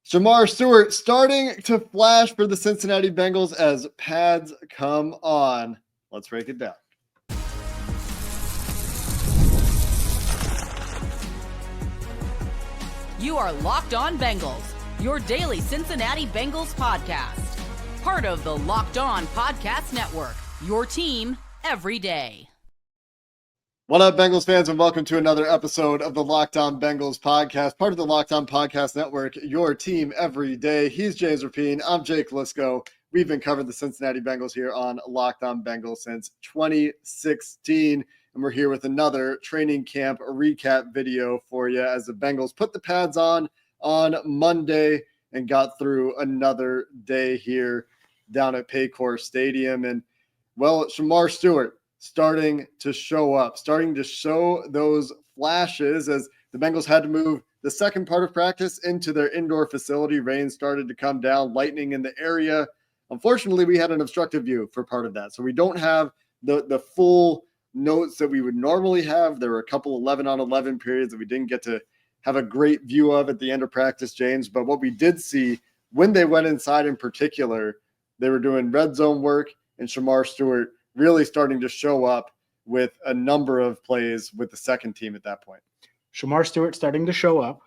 Shamar Stewart starting to flash for the Cincinnati Bengals as pads come on. Let's break it down. You are Locked On Bengals, your daily Cincinnati Bengals podcast. Part of the Locked On Podcast Network, your team every day. What up, Bengals fans, and welcome to another episode of the Locked On Bengals podcast, part of the Locked On Podcast Network, your team every day. He's James Rapien. I'm Jake Liscow. We've been covering the Cincinnati Bengals here on Locked On Bengals since 2016, and we're here with another training camp recap video for you as the Bengals put the pads on Monday and got through another day here down at Paycor Stadium. And, well, Shamar Stewart starting to show up, starting to show those flashes as the Bengals had to move the second part of practice into their indoor facility. Rain started to come down, lightning in the area. Unfortunately, we had an obstructive view for part of that, so we don't have the full notes that we would normally have. There were a couple 11-on-11 periods that we didn't get to have a great view of at the end of practice, James. But what we did see when they went inside in particular, they were doing red zone work, and Shamar Stewart really starting to show up with a number of plays with the second team at that point. Shamar Stewart starting to show up.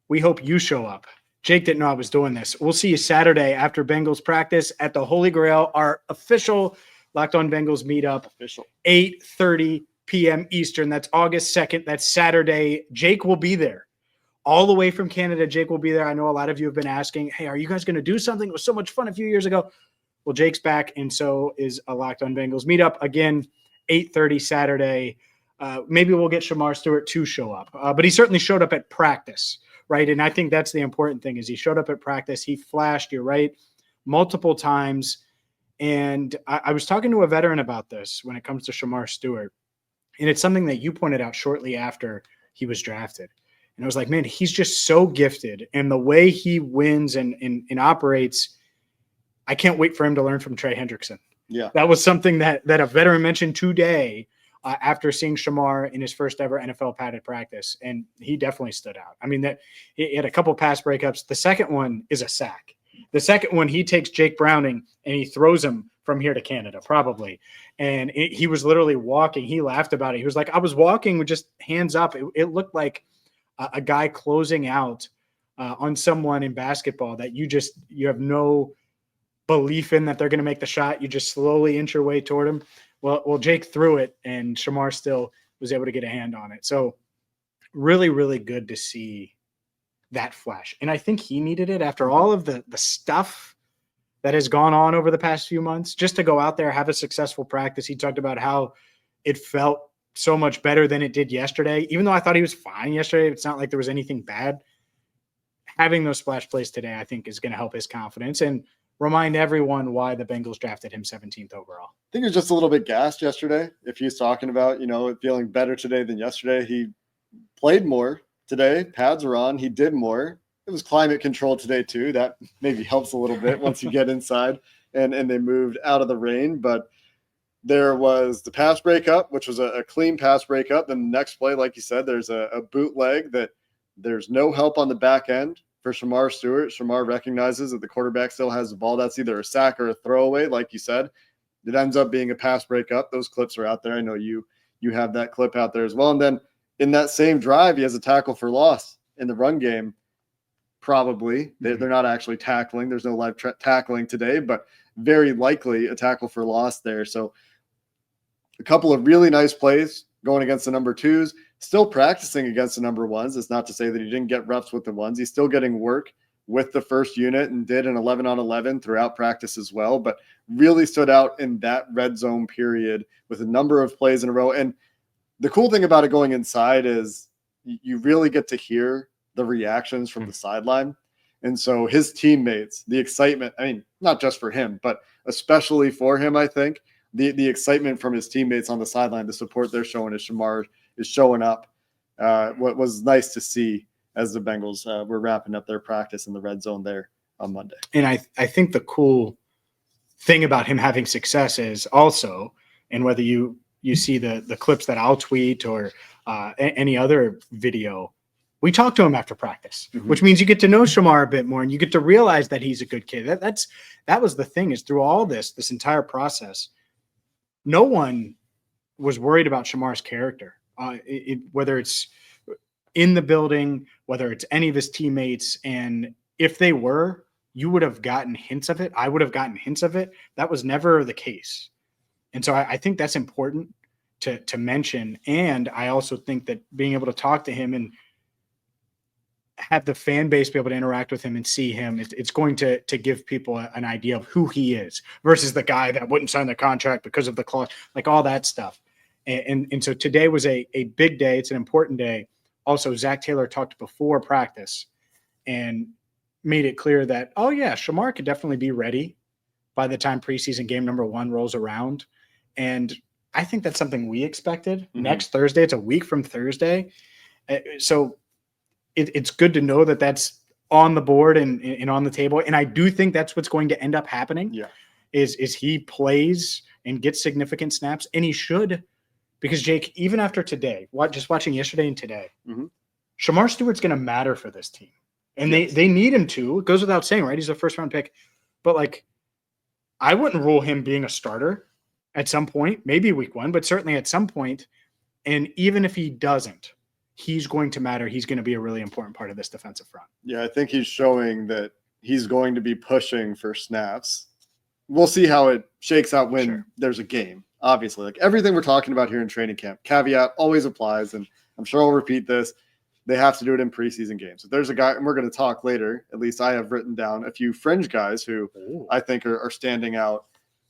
We hope you show up. Jake didn't know I was doing this. We'll see you Saturday after Bengals practice at the Holy Grail, our official Locked On Bengals meetup. Official. 8:30 p.m. Eastern. That's August 2nd. That's Saturday. Jake will be there. All the way from Canada, Jake will be there. I know a lot of you have been asking, hey, are you guys going to do something? It was so much fun a few years ago. Well, Jake's back, and so is a Locked On Bengals meetup. Again, 8:30 Saturday. Maybe we'll get Shamar Stewart to show up. But he certainly showed up at practice, right? And I think that's the important thing is he showed up at practice. He flashed, you're right, multiple times. And I was talking to a veteran about this when it comes to Shamar Stewart. And it's something that you pointed out shortly after he was drafted. And I was like, man, he's just so gifted. And the way he wins and operates – I can't wait for him to learn from Trey Hendrickson. Yeah. That was something that a veteran mentioned today after seeing Shamar in his first ever NFL padded practice. And he definitely stood out. I mean, that he had a couple pass breakups. The second one is a sack. The second one, he takes Jake Browning and he throws him from here to Canada, probably. And he was literally walking. He laughed about it. He was like, I was walking with just hands up. It looked like a guy closing out on someone in basketball that you have no belief in that they're going to make the shot. You just slowly inch your way toward him. Well, Jake threw it and Shamar still was able to get a hand on it. So really, really good to see that flash. And I think he needed it after all of the stuff that has gone on over the past few months, just to go out there, have a successful practice. He talked about how it felt so much better than it did yesterday. Even though I thought he was fine yesterday, it's not like there was anything bad. Having those splash plays today, I think, is going to help his confidence and remind everyone why the Bengals drafted him 17th overall. I think he was just a little bit gassed yesterday. If he's talking about, feeling better today than yesterday, he played more today. Pads were on. He did more. It was climate control today too. That maybe helps a little bit once you get inside and they moved out of the rain. But there was the pass breakup, which was a clean pass breakup. Then the next play, like you said, there's a bootleg that there's no help on the back end for Shamar Stewart. Shamar recognizes that the quarterback still has the ball. That's either a sack or a throwaway, like you said. It ends up being a pass breakup. Those clips are out there. I know you have that clip out there as well. And then in that same drive, he has a tackle for loss in the run game. Probably. They're not actually tackling. There's no live tackling today, but very likely a tackle for loss there. So a couple of really nice plays going against the number twos. Still practicing against the number ones. It's not to say that he didn't get reps with the ones. He's still getting work with the first unit and did an 11-on-11 throughout practice as well, but really stood out in that red zone period with a number of plays in a row. And the cool thing about it going inside is you really get to hear the reactions from the sideline. And so his teammates, the excitement, I mean, not just for him, but especially for him, I think, the excitement from his teammates on the sideline, the support they're showing as Shamar is showing up. What was nice to see as the Bengals were wrapping up their practice in the red zone there on Monday. And I think the cool thing about him having success is also, and whether you see the clips that I'll tweet or any other video, We talked to him after practice, Mhm. which means you get to know Shamar a bit more and you get to realize that he's a good kid. That was the thing, is through all this entire process, no one was worried about Shamar's character, whether it's in the building, whether it's any of his teammates. And if they were, you would have gotten hints of it. I would have gotten hints of it. That was never the case. And so I think that's important to mention. And I also think that being able to talk to him and have the fan base be able to interact with him and see him, it's going to give people an idea of who he is versus the guy that wouldn't sign the contract because of the clause, like all that stuff. And so today was a big day. It's an important day. Also, Zach Taylor talked before practice and made it clear that, oh yeah, Shamar could definitely be ready by the time preseason game number 1 rolls around. And I think that's something we expected. Next Thursday. It's a week from Thursday. So it's good to know that that's on the board and on the table. And I do think that's what's going to end up happening. Yeah. Is he plays and gets significant snaps, and he should, because Jake, even after today, just watching yesterday and today, Shamar Stewart's going to matter for this team. And they need him to. It goes without saying, right? He's a first-round pick. But, like, I wouldn't rule him being a starter at some point, maybe week 1, but certainly at some point. And even if he doesn't, he's going to matter. He's going to be a really important part of this defensive front. Yeah, I think he's showing that he's going to be pushing for snaps. We'll see how it shakes out when there's a game. Obviously, like everything we're talking about here in training camp, caveat always applies. And I'm sure I'll repeat this. They have to do it in preseason games. If there's a guy, and we're going to talk later, at least I have written down a few fringe guys who I think are standing out.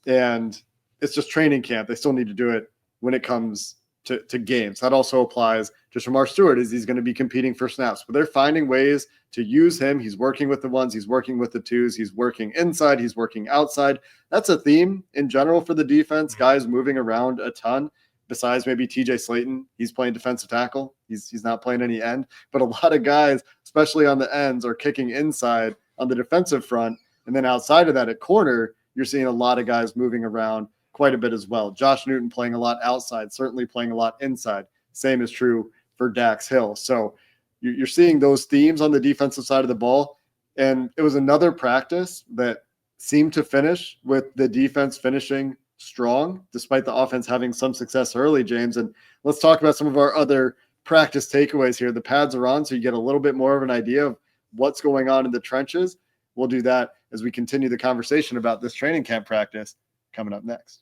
And it's just training camp. They still need to do it when it comes to games. That also applies to Shamar Stewart, as he's going to be competing for snaps. But they're finding ways to use him. He's working with the ones, he's working with the twos, he's working inside, he's working outside. That's a theme in general for the defense. Guys moving around a ton. Besides maybe TJ Slayton, he's playing defensive tackle. He's not playing any end. But a lot of guys, especially on the ends, are kicking inside on the defensive front. And then outside of that at corner, you're seeing a lot of guys moving around quite a bit as well. Josh Newton playing a lot outside, certainly playing a lot inside. Same is true for Dax Hill. So you're seeing those themes on the defensive side of the ball. And it was another practice that seemed to finish with the defense finishing strong, despite the offense having some success early, James. And let's talk about some of our other practice takeaways here. The pads are on, so you get a little bit more of an idea of what's going on in the trenches. We'll do that as we continue the conversation about this training camp practice coming up next.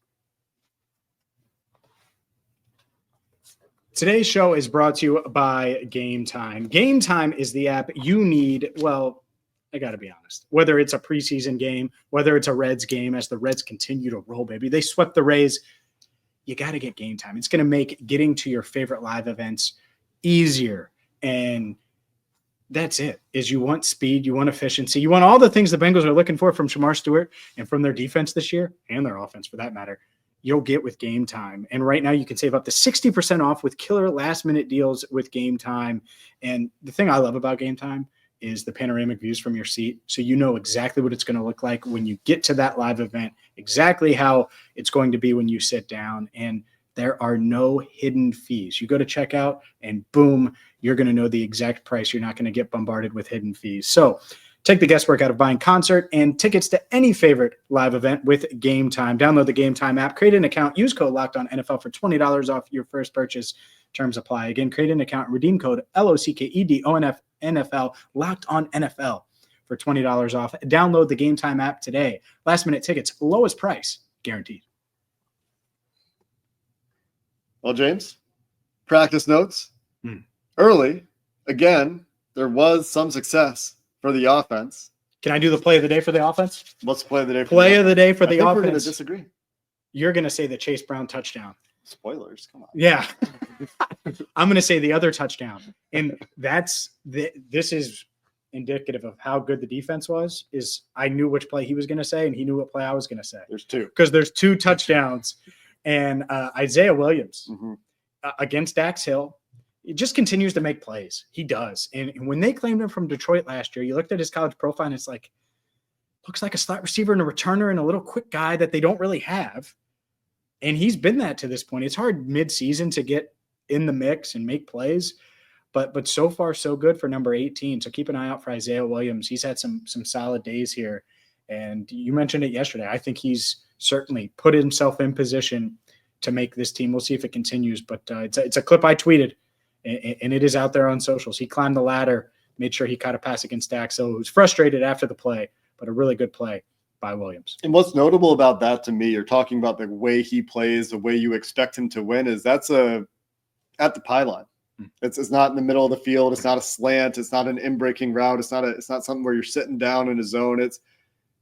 Today's show is brought to you by Gametime. Gametime is the app you need. Well, I got to be honest, whether it's a preseason game, whether it's a Reds game, as the Reds continue to roll, baby, they swept the Rays. You got to get Gametime. It's going to make getting to your favorite live events easier. And that's it. Is you want speed, you want efficiency, you want all the things the Bengals are looking for from Shamar Stewart and from their defense this year, and their offense for that matter. You'll get with Gametime. And right now you can save up to 60% off with killer last-minute deals with Gametime. And the thing I love about Gametime is the panoramic views from your seat. So you know exactly what it's going to look like when you get to that live event, exactly how it's going to be when you sit down. And there are no hidden fees. You go to checkout and boom, you're going to know the exact price. You're not going to get bombarded with hidden fees. So take the guesswork out of buying concert and tickets to any favorite live event with Gametime. Download the Gametime app, create an account, use code LOCKEDONNFL for $20 off your first purchase. Terms apply. Again, create an account and redeem code LOCKEDONNFL, Locked On NFL for $20 off. Download the Gametime app today. Last minute tickets, lowest price guaranteed. Well, James, practice notes. Early, again, there was some success for the offense. Can I do the play of the day for the offense? What's play of the day? Play of the day for the offense. We're going to disagree. You're going to say the Chase Brown touchdown. Spoilers, come on. Yeah. I'm going to say the other touchdown. And this is indicative of how good the defense was, is I knew which play he was going to say, and he knew what play I was going to say. There's two. Because there's two touchdowns. And Isaiah Williams against Dax Hill, he just continues to make plays. He does. And when they claimed him from Detroit last year, you looked at his college profile, and it's like, looks like a slot receiver and a returner and a little quick guy that they don't really have. And he's been that to this point. It's hard mid-season to get in the mix and make plays. But so far, so good for number 18. So keep an eye out for Isaiah Williams. He's had some solid days here. And you mentioned it yesterday. I think he's certainly put himself in position to make this team. We'll see if it continues. But it's a clip I tweeted, and it is out there on socials. He climbed the ladder, made sure he caught a pass against Dak. So he was frustrated after the play, but a really good play by Williams. And what's notable about that to me, you're talking about the way he plays, the way you expect him to win, is that's at the pylon. It's not in the middle of the field. It's not a slant. It's not an in-breaking route. It's not something where you're sitting down in a zone. It's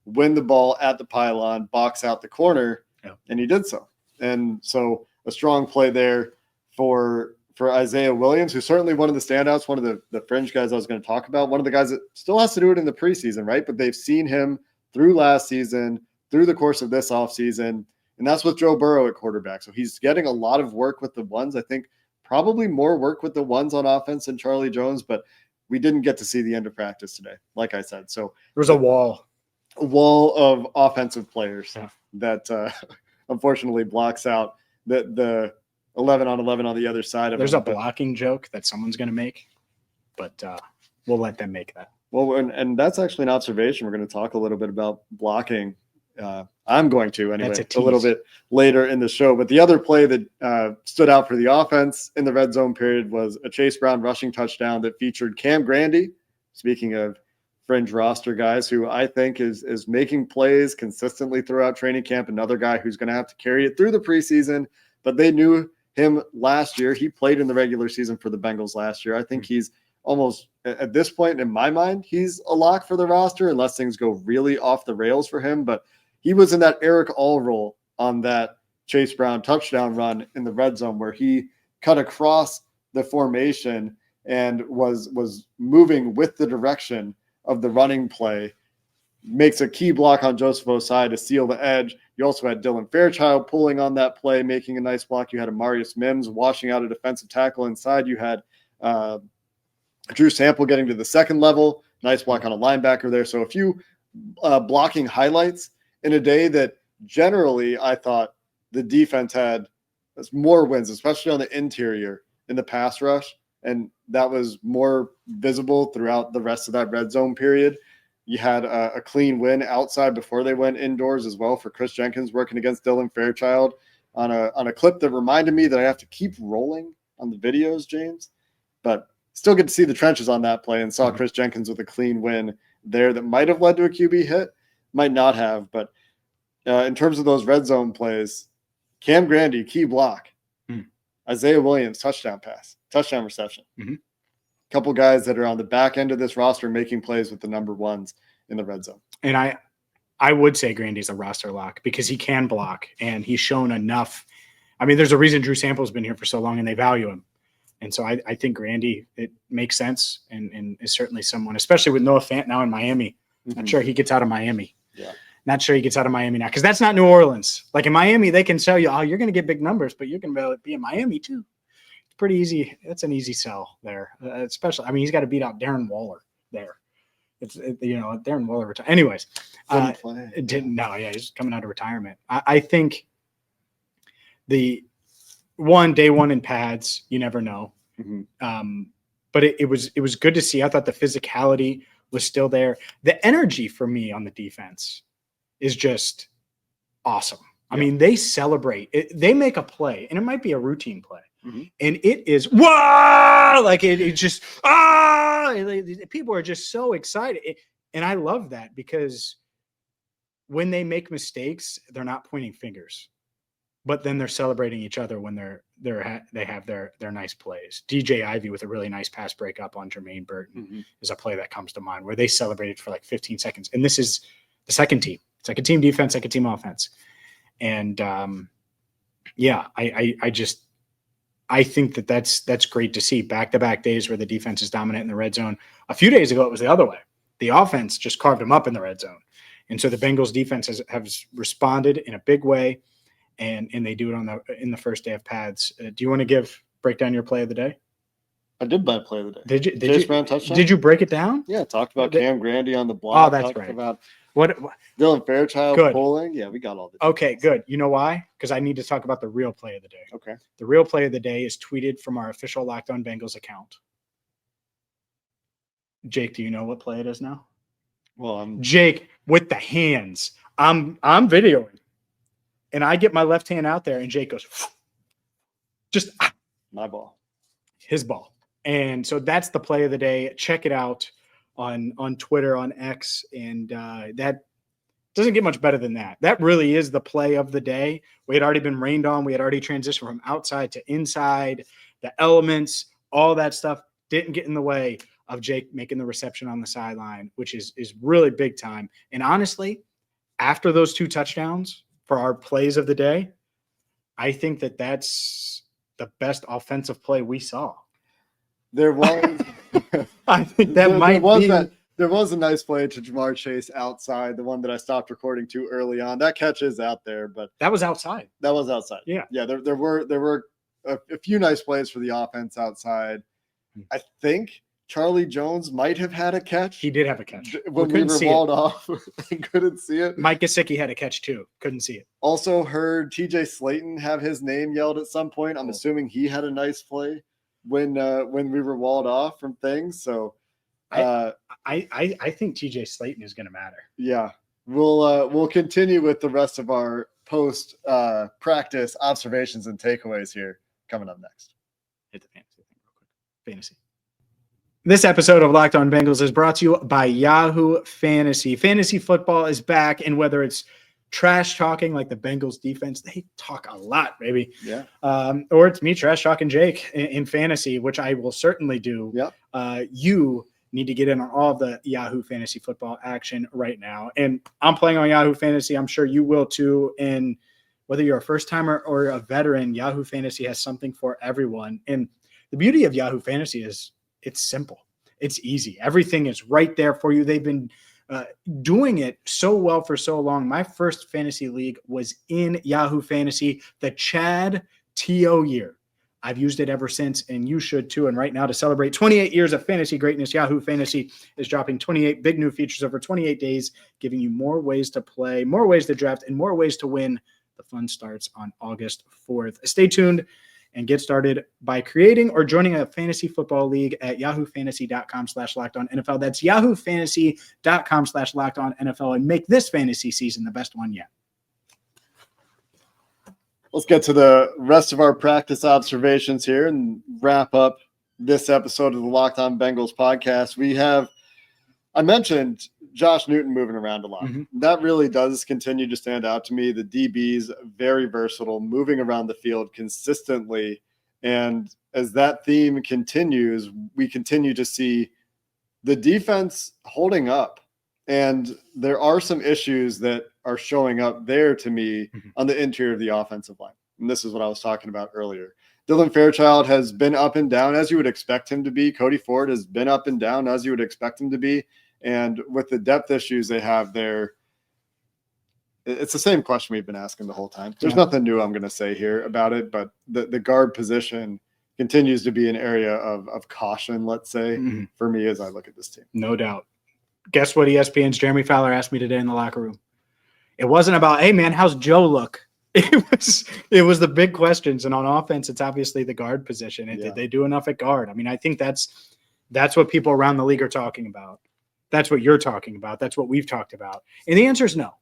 win the ball at the pylon, box out the corner, and he did so. And so a strong play there for Isaiah Williams, who's certainly one of the standouts, one of the fringe guys I was going to talk about, one of the guys that still has to do it in the preseason, right? But they've seen him through last season, through the course of this offseason, and that's with Joe Burrow at quarterback. So he's getting a lot of work with the ones. I think probably more work with the ones on offense than Charlie Jones, but we didn't get to see the end of practice today, like I said. So there's a wall of offensive players that unfortunately blocks out the 11 on 11 on the other side of There's him. a blocking joke that someone's going to make, but we'll let them make that. Well, and that's actually an observation. We're going to talk a little bit about blocking. I'm going to anyway, a little bit later in the show. But the other play that stood out for the offense in the red zone period was a Chase Brown rushing touchdown that featured Cam Grandy. Speaking of fringe roster guys who I think is making plays consistently throughout training camp, another guy who's going to have to carry it through the preseason, but they knew him last year. He played in the regular season for the Bengals last year. I think he's almost at this point in my mind, he's a lock for the roster unless things go really off the rails for him. But he was in that Eric All role on that Chase Brown touchdown run in the red zone where he cut across the formation and was moving with the direction of the running play, makes a key block on Joseph Osai to seal the edge. You also had Dylan Fairchild pulling on that play, making a nice block. You had Amarius Mims washing out a defensive tackle inside. You had Drew Sample getting to the second level. Nice block on a linebacker there. So a few blocking highlights in a day that generally I thought the defense had more wins, especially on the interior in the pass rush. And that was more visible throughout the rest of that red zone period. You had a clean win outside before they went indoors as well for Chris Jenkins working against Dylan Fairchild on a clip that reminded me that I have to keep rolling on the videos, James. But still get to see the trenches on that play and saw Chris Jenkins with a clean win there that might have led to a QB hit, might not have. But in terms of those red zone plays, Cam Grandy, key block. Isaiah Williams, touchdown pass, touchdown reception. Couple guys that are on the back end of this roster making plays with the number ones in the red zone. And I would say Grandy's a roster lock because he can block and he's shown enough. I mean, there's a reason Drew Sample's been here for so long and they value him. And so I think Grandy, it makes sense and is certainly someone, especially with Noah Fant now in Miami. Not sure he gets out of Miami. Not sure he gets out of Miami now because that's not New Orleans. Like in Miami, they can tell you, oh, you're going to get big numbers, but you're going to be in Miami too. It's pretty easy. That's an easy sell there, especially. I mean, he's got to beat out Darren Waller there. Darren Waller. Anyways, he's coming out of retirement. I think day one in pads, you never know. But it was good to see. I thought the physicality was still there. The energy for me on the defense is just awesome. I mean, they celebrate. They make a play, and it might be a routine play. And it is, whoa! Like it just, people are just so excited. And I love that because when they make mistakes, they're not pointing fingers, but then they're celebrating each other when they have their nice plays. DJ Ivey with a really nice pass breakup on Jermaine Burton is a play that comes to mind where they celebrated for like 15 seconds. And this is the second team defense, second team offense. And I think that's great to see back-to-back days where the defense is dominant in the red zone. A few days ago, it was the other way. The offense just carved them up in the red zone. And so the Bengals defense has responded in a big way, and they do it in the first day of pads. Do you want to break down your play of the day? I did buy play of the day. Did you? Chase Brown touchdown? Did you break it down? Yeah, talked about Cam Grandy on the block. Oh, that's talked right. About what Dylan Fairchild good. Pulling. Yeah, we got all the Okay, good. You know why? Because I need to talk about the real play of the day. Okay. The real play of the day is tweeted from our official Locked On Bengals account. Jake, do you know what play it is now? Well, Jake with the hands. I'm videoing, and I get my left hand out there, and Jake goes, just my ball. His ball. And so that's the play of the day. Check it out on Twitter, on X, and that doesn't get much better than that. That really is the play of the day. We had already been rained on. We had already transitioned from outside to inside. The elements, all that stuff didn't get in the way of Jake making the reception on the sideline, which is really big time. And honestly, after those 2 touchdowns for our plays of the day, I think that's the best offensive play we saw. There was I think that there was a nice play to Jamar Chase outside, the one that I stopped recording too early on. That catch is out there, but that was outside. That was outside. Yeah. There were a few nice plays for the offense outside. I think Charlie Jones might have had a catch. He did have a catch. When we were walled off and couldn't see it. Mike Gesicki had a catch too. Couldn't see it. Also heard TJ Slayton have his name yelled at some point. I'm assuming he had a nice play when we were walled off from things. So I think TJ Slayton is going to matter. Yeah. We'll continue with the rest of our post practice observations and takeaways here coming up next. Hit the fantasy thing real quick. Fantasy. This episode of Locked On Bengals is brought to you by Yahoo Fantasy. Fantasy football is back, and whether it's trash talking like the Bengals defense, they talk a lot, baby. Yeah. Or it's me trash talking Jake in fantasy, which I will certainly do. Yeah. You need to get in on all of the Yahoo Fantasy football action right now. And I'm playing on Yahoo Fantasy. I'm sure you will too. And whether you're a first timer or a veteran, Yahoo Fantasy has something for everyone. And the beauty of Yahoo Fantasy is it's simple. It's easy. Everything is right there for you. They've been doing it so well for so long. My first fantasy league was in Yahoo Fantasy, the Chad T.O. year. I've used it ever since, and you should too. And right now, to celebrate 28 years of fantasy greatness, Yahoo Fantasy is dropping 28 big new features over 28 days, giving you more ways to play, more ways to draft, and more ways to win. The fun starts on August 4th. Stay tuned and get started by creating or joining a fantasy football league at yahoofantasy.com/lockedonnfl. That's yahoofantasy.com/lockedonnfl, and make this fantasy season the best one yet. Let's get to the rest of our practice observations here and wrap up this episode of the Locked On Bengals podcast. I mentioned Josh Newton moving around a lot. Mm-hmm. That really does continue to stand out to me. The DB's very versatile, moving around the field consistently. And as that theme continues, we continue to see the defense holding up. And there are some issues that are showing up there to me on the interior of the offensive line. And this is what I was talking about earlier. Dylan Fairchild has been up and down as you would expect him to be. Cody Ford has been up and down as you would expect him to be. And with the depth issues they have there, it's the same question we've been asking the whole time. There's nothing new I'm going to say here about it, but the guard position continues to be an area of caution, let's say, for me as I look at this team. No doubt. Guess what ESPN's Jeremy Fowler asked me today in the locker room? It wasn't about, hey, man, how's Joe look? It was the big questions. And on offense, it's obviously the guard position. And did they do enough at guard? I mean, I think that's what people around the league are talking about. That's what you're talking about. That's what we've talked about. And the answer is no.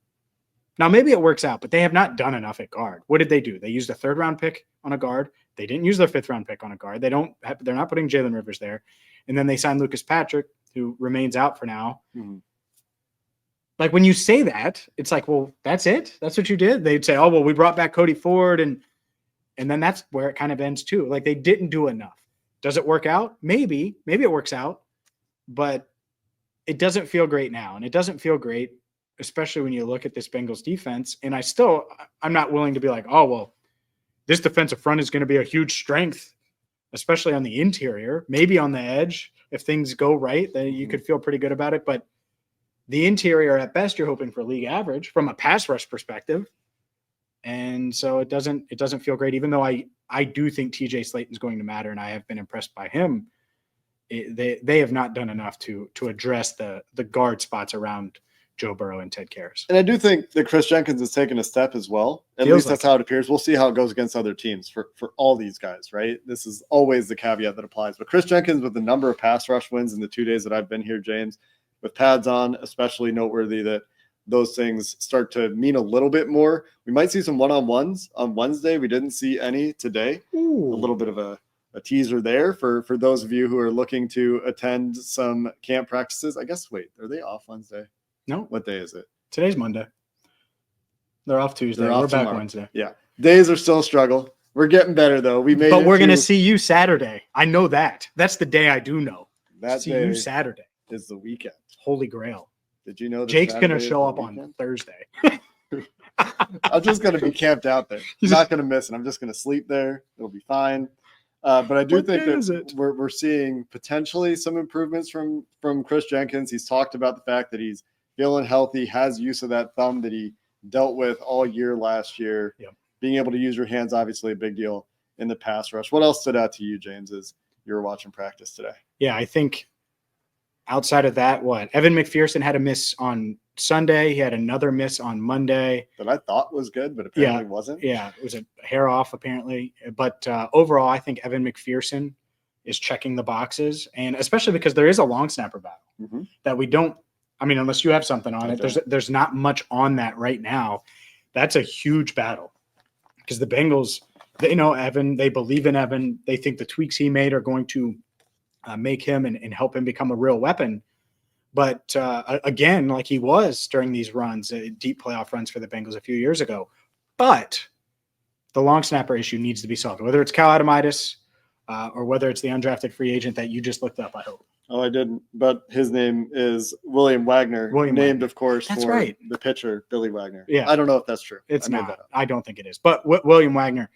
Now, maybe it works out, but they have not done enough at guard. What did they do? They used a 3rd-round pick on a guard. They didn't use their 5th-round pick on a guard. They're not putting Jalen Rivers there. And then they signed Lucas Patrick, who remains out for now. Mm-hmm. Like, when you say that, it's like, well, that's it? That's what you did? They'd say, oh, well, we brought back Cody Ford, and then that's where it kind of ends too. Like, they didn't do enough. Does it work out? Maybe it works out, but it doesn't feel great now. And it doesn't feel great, especially when you look at this Bengals defense. And I'm not willing to be like, oh, well, this defensive front is going to be a huge strength, especially on the interior, maybe on the edge. If things go right, then you could feel pretty good about it. But the interior, at best, you're hoping for league average from a pass rush perspective. And so it doesn't feel great, even though I do think TJ Slayton's going to matter, and I have been impressed by him. They have not done enough to address the guard spots around Joe Burrow and Ted Karras. And I do think that Chris Jenkins has taken a step as well. At Feels least that's like how it appears. We'll see how it goes against other teams for all these guys, right? This is always the caveat that applies. But Chris Jenkins, with the number of pass rush wins in the 2 days that I've been here, James, with pads on, especially noteworthy that those things start to mean a little bit more. We might see some one-on-ones on Wednesday. We didn't see any today. Ooh. A little bit of a teaser there for those of you who are looking to attend some camp practices. I guess, wait, are they off Wednesday? No. What day is it? Today's Monday. They're off Tuesday. They're off We're back tomorrow. Wednesday. Yeah. Days are still a struggle. We're getting better, though. But we're going to see you Saturday. I know that. That's the day I do know. That see day you Saturday. is the weekend. Holy Grail. Did you know that Jake's going to Saturday is show the up on weekend? Thursday. I'm just going to be camped out there. I'm not going to miss it. I'm just going to sleep there. It'll be fine. But I do What think day is it? that we're seeing potentially some improvements from Chris Jenkins. He's talked about the fact that he's feeling healthy, has use of that thumb that he dealt with all year last year. Yep. Being able to use your hands, obviously a big deal in the pass rush. What else stood out to you, James, as you were watching practice today? Yeah, I think outside of that, Evan McPherson had a miss on Sunday. He had another miss on Monday. That I thought was good, but apparently wasn't. Yeah, it was a hair off apparently. But overall, I think Evan McPherson is checking the boxes, and especially because there is a long snapper battle that we don't. I mean, unless you have something on it, there's not much on that right now. That's a huge battle because the Bengals, they know Evan. They believe in Evan. They think the tweaks he made are going to make him and help him become a real weapon. But again, like he was during these runs, deep playoff runs for the Bengals a few years ago. But the long snapper issue needs to be solved, whether it's Cal Adamitis or whether it's the undrafted free agent that you just looked up, I hope. Oh, I didn't. But his name is William Wagner, named, of course, that's for right. the pitcher, Billy Wagner. Yeah. I don't know if that's true. It's not. I don't think it is. But William Wagner,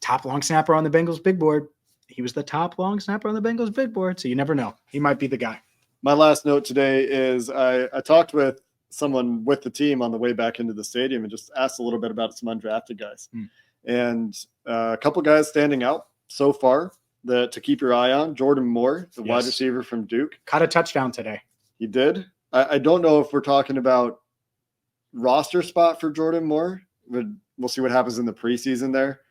top long snapper on the Bengals big board. He was the top long snapper on the Bengals big board, so you never know. He might be the guy. My last note today is I talked with someone with the team on the way back into the stadium and just asked a little bit about some undrafted guys. And a couple guys standing out so far to keep your eye on. Jordan Moore, the wide receiver from Duke. Caught a touchdown today. He did. I don't know if we're talking about roster spot for Jordan Moore. We'll see what happens in the preseason there.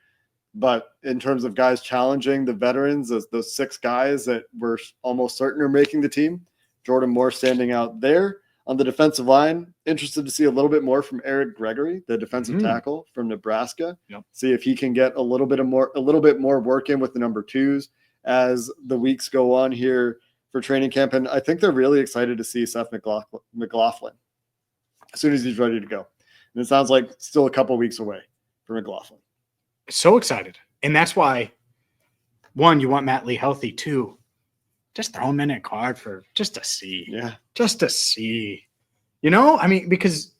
But in terms of guys challenging the veterans, those 6 guys that were almost certain are making the team, Jordan Moore standing out there. On the defensive line, interested to see a little bit more from Eric Gregory, the defensive tackle from Nebraska. See if he can get a little bit more work in with the number 2s as the weeks go on here for training camp. And I think they're really excited to see Seth McLaughlin as soon as he's ready to go. And it sounds like still a couple weeks away for McLaughlin. So excited. And that's why, 1, you want Matt Lee healthy. 2, just throw him in a card for just to see. Yeah. Just to see. You know, I mean, because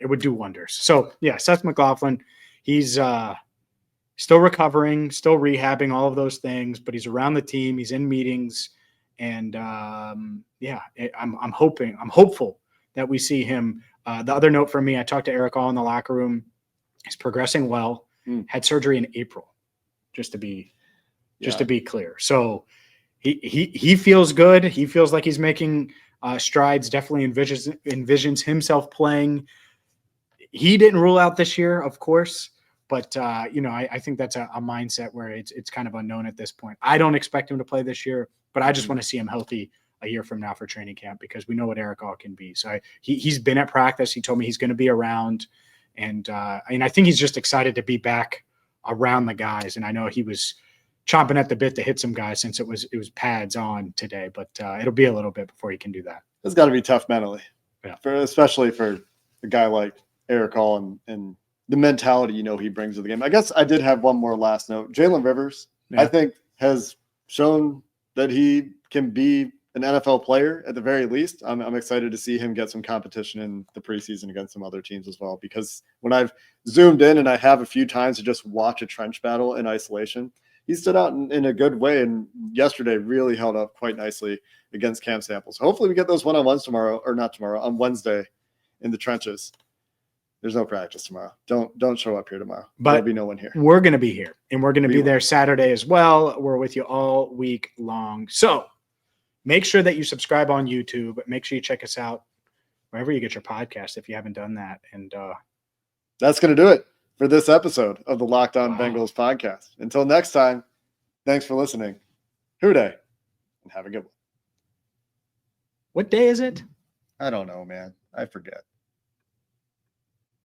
it would do wonders. So, yeah, Seth McLaughlin, he's still recovering, still rehabbing, all of those things, but he's around the team. He's in meetings. And, I'm hopeful that we see him. The other note for me, I talked to Eric All in the locker room. He's progressing well. Had surgery in April, just to be clear. So he feels good. He feels like he's making strides. Definitely envisions himself playing. He didn't rule out this year, of course, but I think that's a mindset where it's kind of unknown at this point. I don't expect him to play this year, but I just want to see him healthy a year from now for training camp because we know what Eric All can be. So he's been at practice. He told me he's going to be around. And I think he's just excited to be back around the guys. And I know he was chomping at the bit to hit some guys since it was pads on today, but it'll be a little bit before he can do that. It's got to be tough mentally, especially for a guy like Eric Hall and the mentality he brings to the game. I guess I did have one more last note. Jalen Rivers, I think, has shown that he can be an NFL player at the very least. I'm excited to see him get some competition in the preseason against some other teams as well, because when I've zoomed in and I have a few times to just watch a trench battle in isolation, he stood out in a good way. And yesterday really held up quite nicely against Cam Samples. Hopefully we get those one-on-ones on Wednesday in the trenches. There's no practice tomorrow. Don't show up here tomorrow. But there'll be no one here. We're going to be here, and we're going to be there Saturday as well. We're with you all week long. So make sure that you subscribe on YouTube. Make sure you check us out wherever you get your podcast if you haven't done that. And that's going to do it for this episode of the Locked On Bengals podcast. Until next time, thanks for listening. Hooday, and have a good one. What day is it? I don't know, man. I forget.